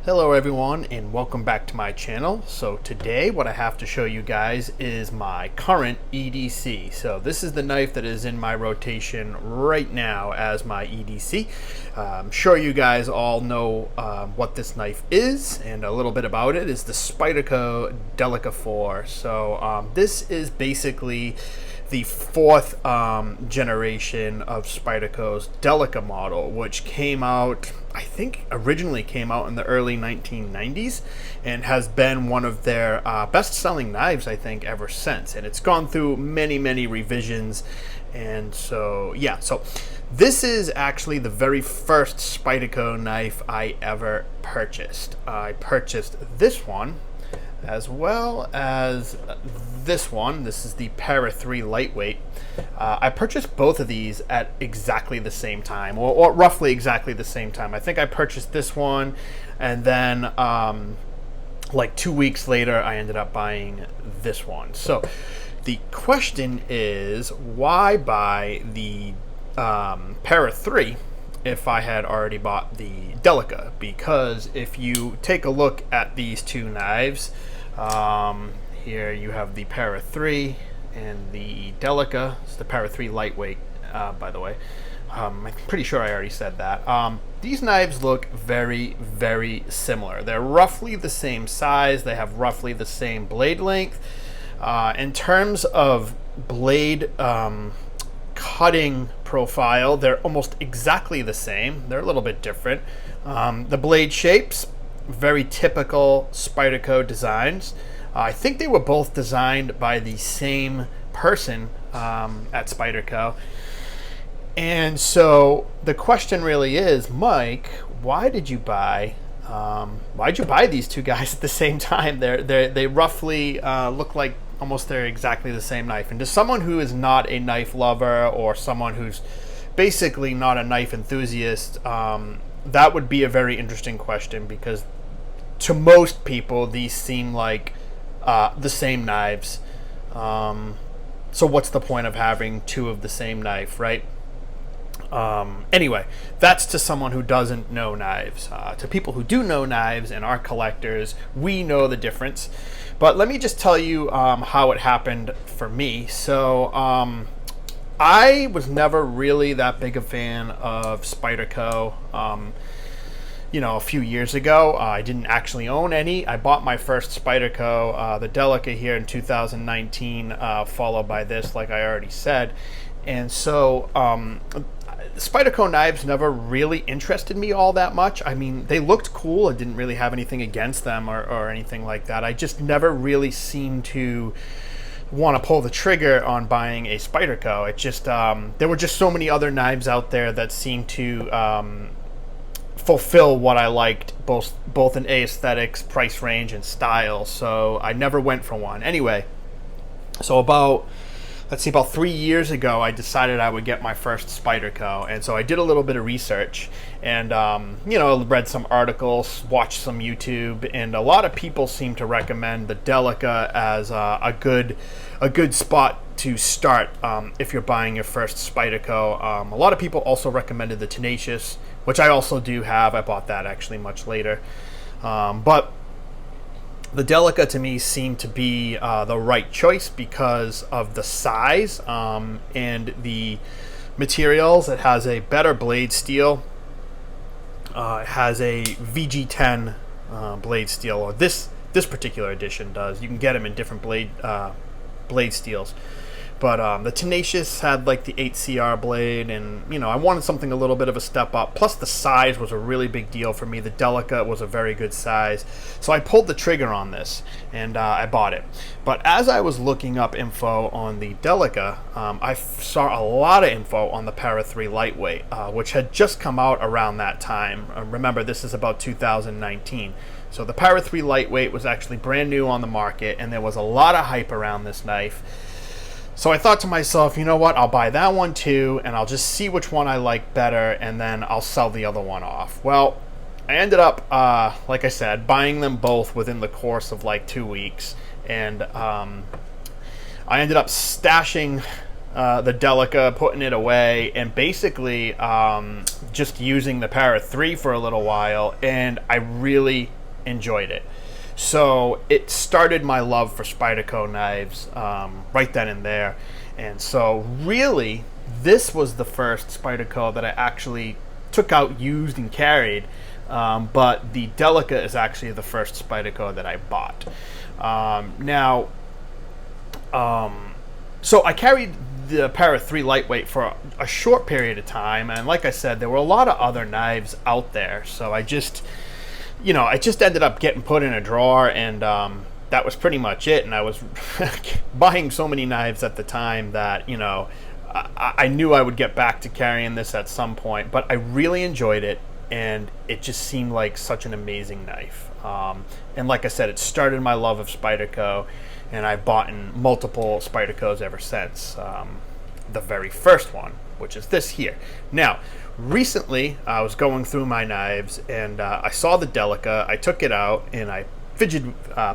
Hello everyone and welcome back to my channel. So today what I have to show you guys is my current EDC. So this is the knife that is in my rotation right now as my EDC. I'm sure you guys all know what this knife is, and a little bit about it is the Spyderco Delica 4. So this is basically the fourth generation of Spyderco's Delica model, which came out, I think originally came out in the early 1990s, and has been one of their best-selling knives, I think, ever since. And it's gone through many revisions. And so yeah, so this is actually the very first Spyderco knife I ever purchased. I purchased this one as well as this one. This is the Para 3 lightweight. I purchased both of these at exactly the same time, or roughly exactly the same time. I think I purchased this one, and then like 2 weeks later I ended up buying this one. So the question is, why buy the Para 3 if I had already bought the Delica? Because if you take a look at these two knives, here you have the Para 3 and the Delica. It's the Para 3 lightweight, by the way. I'm pretty sure I already said that. These knives look very similar. They're roughly the same size. They have roughly the same blade length. In terms of blade cutting profile, they're almost exactly the same. They're a little bit different. The blade shapes, very typical Spyderco designs. I think they were both designed by the same person at Spyderco. And so the question really is, Mike, why'd you buy these two guys at the same time? They roughly look like almost they're exactly the same knife. And to someone who is not a knife lover, or someone who's basically not a knife enthusiast, that would be a very interesting question, because to most people these seem like the same knives. So what's the point of having two of the same knife, right? Anyway, that's to someone who doesn't know knives. To people who do know knives and are collectors, we know the difference. But let me just tell you how it happened for me. So I was never really that big a fan of Spyderco. You know, a few years ago, I didn't actually own any. I bought my first Spyderco, the Delica, here in 2019, followed by this, like I already said. And so Spyderco knives never really interested me all that much. I mean, they looked cool. I didn't really have anything against them or anything like that. I just never really seemed to want to pull the trigger on buying a Spyderco. It just there were just so many other knives out there that seemed to fulfill what I liked, both in aesthetics, price range, and style. So I never went for one. Anyway, so about 3 years ago, I decided I would get my first Spyderco. And so I did a little bit of research, and you know, read some articles, watched some YouTube, and a lot of people seem to recommend the Delica as a good spot to start if you're buying your first Spyderco. A lot of people also recommended the Tenacious, which I also do have. I bought that actually much later. But the Delica to me seemed to be the right choice because of the size and the materials. It has a better blade steel. It has a VG10 blade steel, or this particular edition does. You can get them in different blade steels. But the Tenacious had like the 8CR blade, and you know, I wanted something a little bit of a step up. Plus the size was a really big deal for me. The Delica was a very good size. So I pulled the trigger on this, and I bought it. But as I was looking up info on the Delica, I saw a lot of info on the Para 3 lightweight, which had just come out around that time. Remember, this is about 2019. So the Para 3 lightweight was actually brand new on the market, and there was a lot of hype around this knife. So I thought to myself, you know what, I'll buy that one too, and I'll just see which one I like better, and then I'll sell the other one off. Well, I ended up, like I said, buying them both within the course of like 2 weeks, and I ended up stashing the Delica, putting it away, and basically just using the Para 3 for a little while, and I really enjoyed it. So it started my love for Spyderco knives right then and there. And so really, this was the first Spyderco that I actually took out, used, and carried. But the Delica is actually the first Spyderco that I bought. So I carried the Para 3 lightweight for a short period of time, and like I said, there were a lot of other knives out there, so I just ended up getting put in a drawer, and that was pretty much it. And I was buying so many knives at the time that, I knew I would get back to carrying this at some point, but I really enjoyed it, and it just seemed like such an amazing knife. And like I said, it started my love of Spyderco, and I've bought multiple Spydercos ever since. The very first one, which is this here. Now, recently, I was going through my knives, and I saw the Delica. I took it out, and I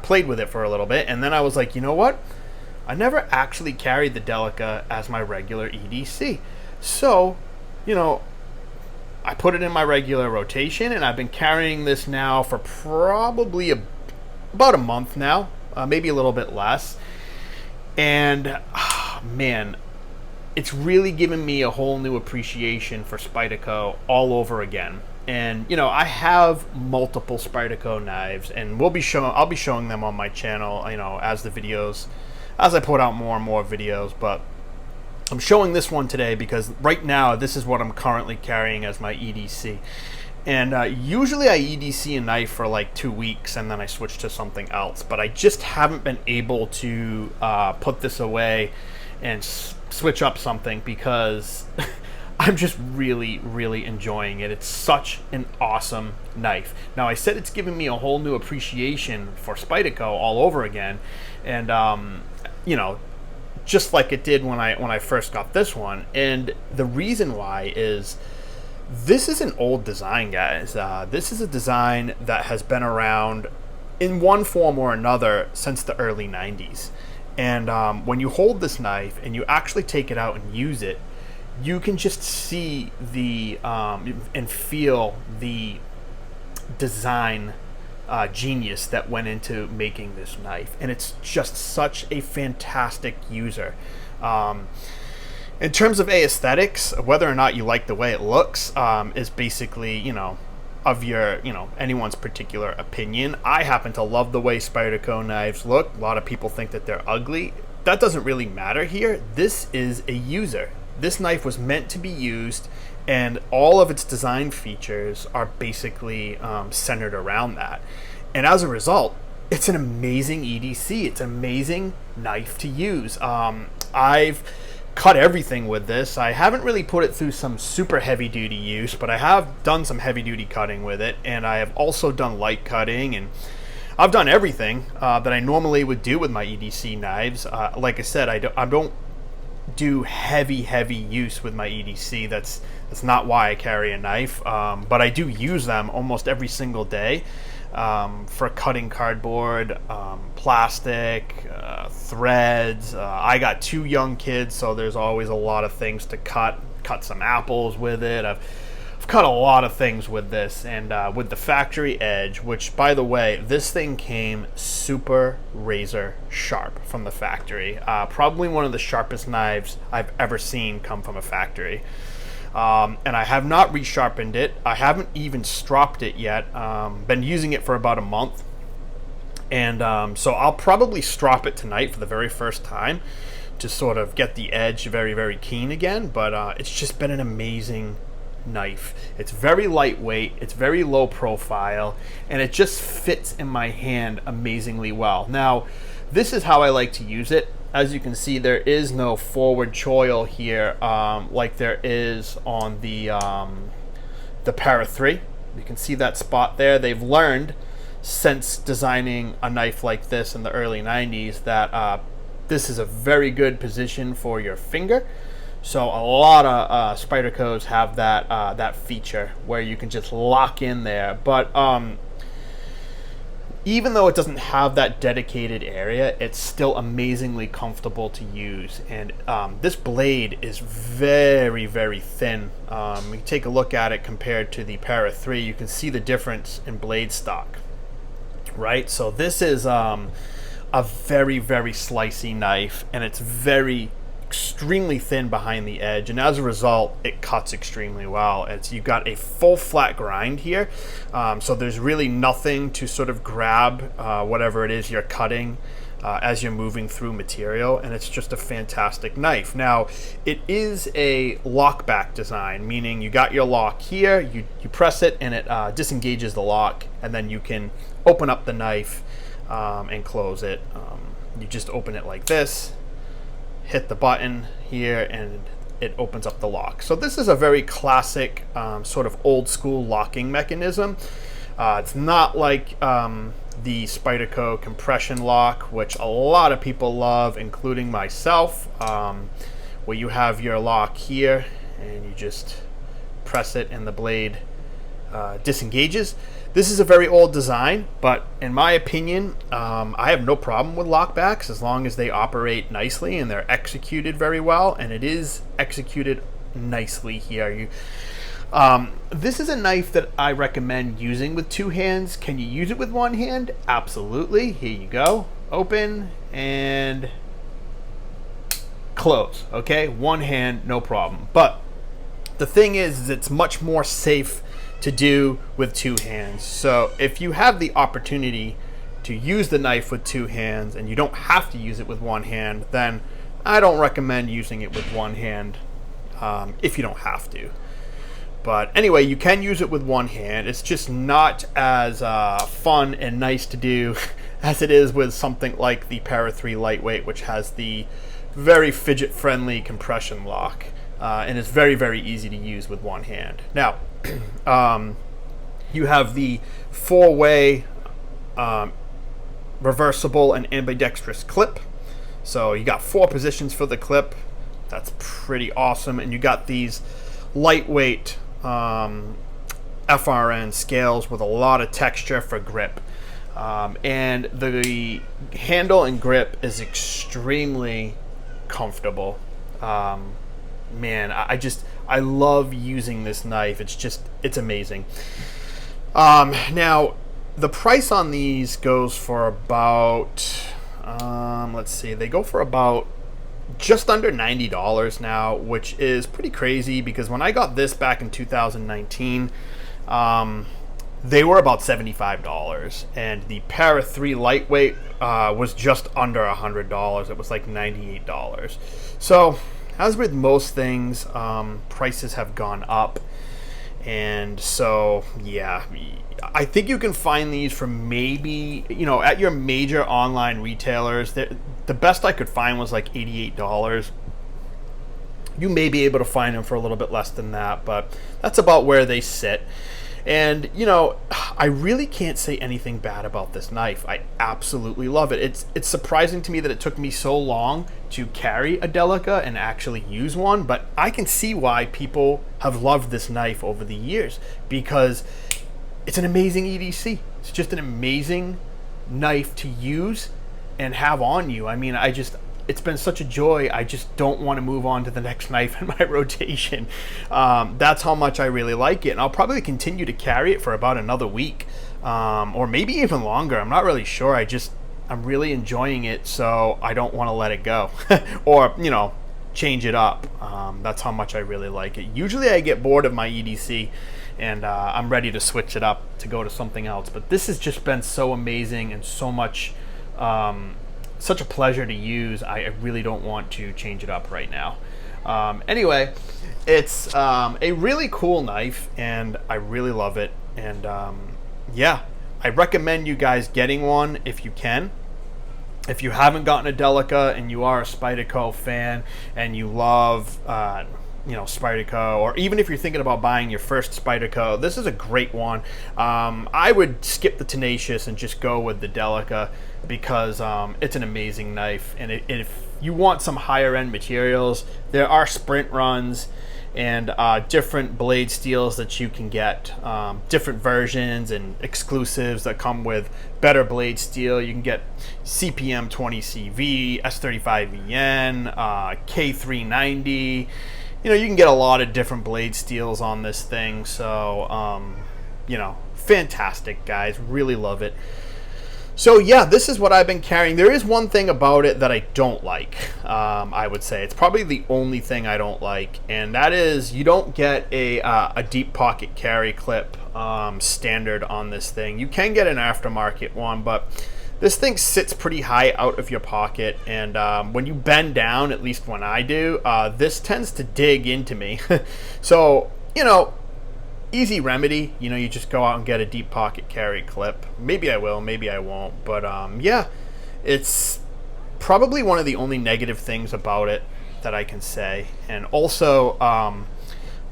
played with it for a little bit, and then I was like, you know what? I never actually carried the Delica as my regular EDC. So, I put it in my regular rotation, and I've been carrying this now for probably about a month now, maybe a little bit less. And man, it's really given me a whole new appreciation for Spyderco all over again. And I have multiple Spyderco knives, and I'll be showing them on my channel, as I put out more and more videos. But I'm showing this one today because right now this is what I'm currently carrying as my EDC. And usually I EDC a knife for like 2 weeks and then I switch to something else. But I just haven't been able to put this away and switch up something because I'm just really, really enjoying it. It's such an awesome knife. Now, I said it's given me a whole new appreciation for Spyderco all over again. And, just like it did when I first got this one. And the reason why is this is an old design, guys. This is a design that has been around in one form or another since the early 90s. And when you hold this knife and you actually take it out and use it, you can just see and feel the design genius that went into making this knife. And it's just such a fantastic user. In terms of aesthetics, whether or not you like the way it looks is basically, of your, anyone's particular opinion. I happen to love the way Spyderco knives look. A lot of people think that they're ugly. That doesn't really matter here. This is a user. This knife was meant to be used, and all of its design features are basically centered around that. And as a result, it's an amazing EDC. It's an amazing knife to use. I've cut everything with this. I haven't really put it through some super heavy duty use, but I have done some heavy duty cutting with it, and I have also done light cutting, and I've done everything that I normally would do with my EDC knives. Like I said, I don't do heavy use with my EDC. That's not why I carry a knife, but I do use them almost every single day for cutting cardboard, plastic, threads. I got 2 young kids, so there's always a lot of things to cut some apples with it. I've cut a lot of things with this, and with the factory edge, which, by the way, this thing came super razor sharp from the factory. Probably one of the sharpest knives I've ever seen come from a factory. And I have not resharpened it. I haven't even stropped it yet. Been using it for about a month. And so I'll probably strop it tonight for the very first time to sort of get the edge very, very keen again. But it's just been an amazing knife. It's very lightweight, it's very low profile, and it just fits in my hand amazingly well. Now, this is how I like to use it. As you can see, there is no forward choil here like there is on the Para 3. You can see that spot there. They've learned since designing a knife like this in the early 90s that this is a very good position for your finger. So a lot of Spydercos have that feature where you can just lock in there. But even though it doesn't have that dedicated area, it's still amazingly comfortable to use. And this blade is very, very thin. You take a look at it compared to the Para 3, you can see the difference in blade stock, right? So this is a very, very slicey knife, and it's extremely thin behind the edge, and as a result it cuts extremely well. You've got a full flat grind here, so there's really nothing to sort of grab whatever it is you're cutting as you're moving through material, and it's just a fantastic knife. Now, it is a lockback design, meaning you got your lock here, you press it and it disengages the lock, and then you can open up the knife and close it. You just open it like this, hit the button here, and it opens up the lock. So this is a very classic sort of old school locking mechanism. It's not like the Spyderco compression lock, which a lot of people love, including myself, where you have your lock here and you just press it and the blade disengages. This is a very old design, but in my opinion, I have no problem with lockbacks as long as they operate nicely and they're executed very well, and it is executed nicely here. This is a knife that I recommend using with two hands. Can you use it with one hand? Absolutely. Here you go. Open and close. Okay, one hand, no problem. But the thing is it's much more safe to do with two hands. So if you have the opportunity to use the knife with two hands and you don't have to use it with one hand, then I don't recommend using it with one hand if you don't have to. But anyway, you can use it with one hand. It's just not as fun and nice to do as it is with something like the Para 3 Lightweight, which has the very fidget-friendly compression lock, and it's very, very easy to use with one hand. Now, you have the four-way reversible and ambidextrous clip. So you got 4 positions for the clip. That's pretty awesome. And you got these lightweight FRN scales with a lot of texture for grip. And the handle and grip is extremely comfortable. Man, I love using this knife. It's amazing. Now, the price on these goes for about, let's see, they go for about just under $90 now, which is pretty crazy because when I got this back in 2019, they were about $75, and the Para 3 Lightweight was just under $100. It was like $98. So, as with most things, prices have gone up, and so yeah, I think you can find these for maybe, at your major online retailers. The best I could find was like $88. You may be able to find them for a little bit less than that, but that's about where they sit. And, I really can't say anything bad about this knife. I absolutely love it. It's surprising to me that it took me so long to carry a Delica and actually use one, but I can see why people have loved this knife over the years, because it's an amazing EDC. It's just an amazing knife to use and have on you. I mean, it's been such a joy. I just don't want to move on to the next knife in my rotation. That's how much I really like it. And I'll probably continue to carry it for about another week, or maybe even longer. I'm not really sure. I'm really enjoying it, so I don't want to let it go or, change it up. That's how much I really like it. Usually I get bored of my EDC and I'm ready to switch it up to go to something else. But this has just been so amazing and so much, such a pleasure to use. I really don't want to change it up right now. Anyway, it's a really cool knife, and I really love it. And yeah, I recommend you guys getting one if you can. If you haven't gotten a Delica and you are a Spyderco fan and you love Spyderco, or even if you're thinking about buying your first Spyderco, this is a great one. I would skip the Tenacious and just go with the Delica because it's an amazing knife. And if you want some higher end materials, there are sprint runs and different blade steels that you can get, different versions and exclusives that come with better blade steel. You can get CPM 20CV, S35VN, K390. You know, you can get a lot of different blade steels on this thing. So, you know, fantastic, guys. Really love it. So yeah, this is what I've been carrying. There is one thing about it that I don't like. I would say it's probably the only thing I don't like, and that is you don't get a deep pocket carry clip standard on this thing. You can get an aftermarket one, but this thing sits pretty high out of your pocket, and when you bend down, at least when I do, this tends to dig into me. So, you know, easy remedy, you know, you just go out and get a deep pocket carry clip. Maybe I will, maybe I won't, but yeah, it's probably one of the only negative things about it that I can say. And also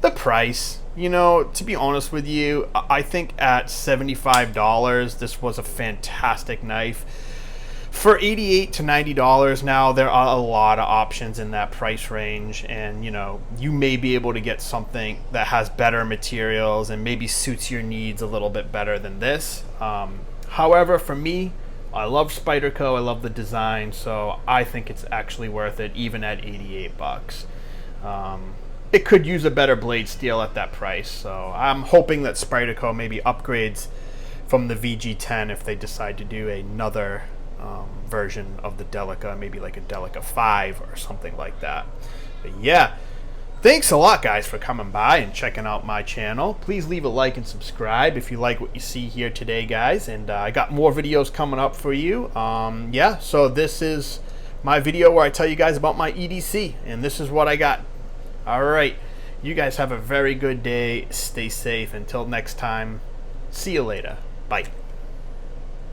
the price, you know, to be honest with you, I think at $75 this was a fantastic knife. For $88 to $90 now, there are a lot of options in that price range, and you know, you may be able to get something that has better materials and maybe suits your needs a little bit better than this. However, for me, I love Spyderco, I love the design, so I think it's actually worth it even at 88 bucks. It could use a better blade steel at that price, so I'm hoping that Spyderco maybe upgrades from the VG10 if they decide to do another version of the Delica, maybe like a Delica 5 or something like that. But yeah, thanks a lot, guys, for coming by and checking out my channel. Please leave a like and subscribe if you like what you see here today, guys, and I got more videos coming up for you. Yeah, so this is my video where I tell you guys about my EDC, and this is what I got. All right, you guys have a very good day. Stay safe. Until next time, see you later. Bye.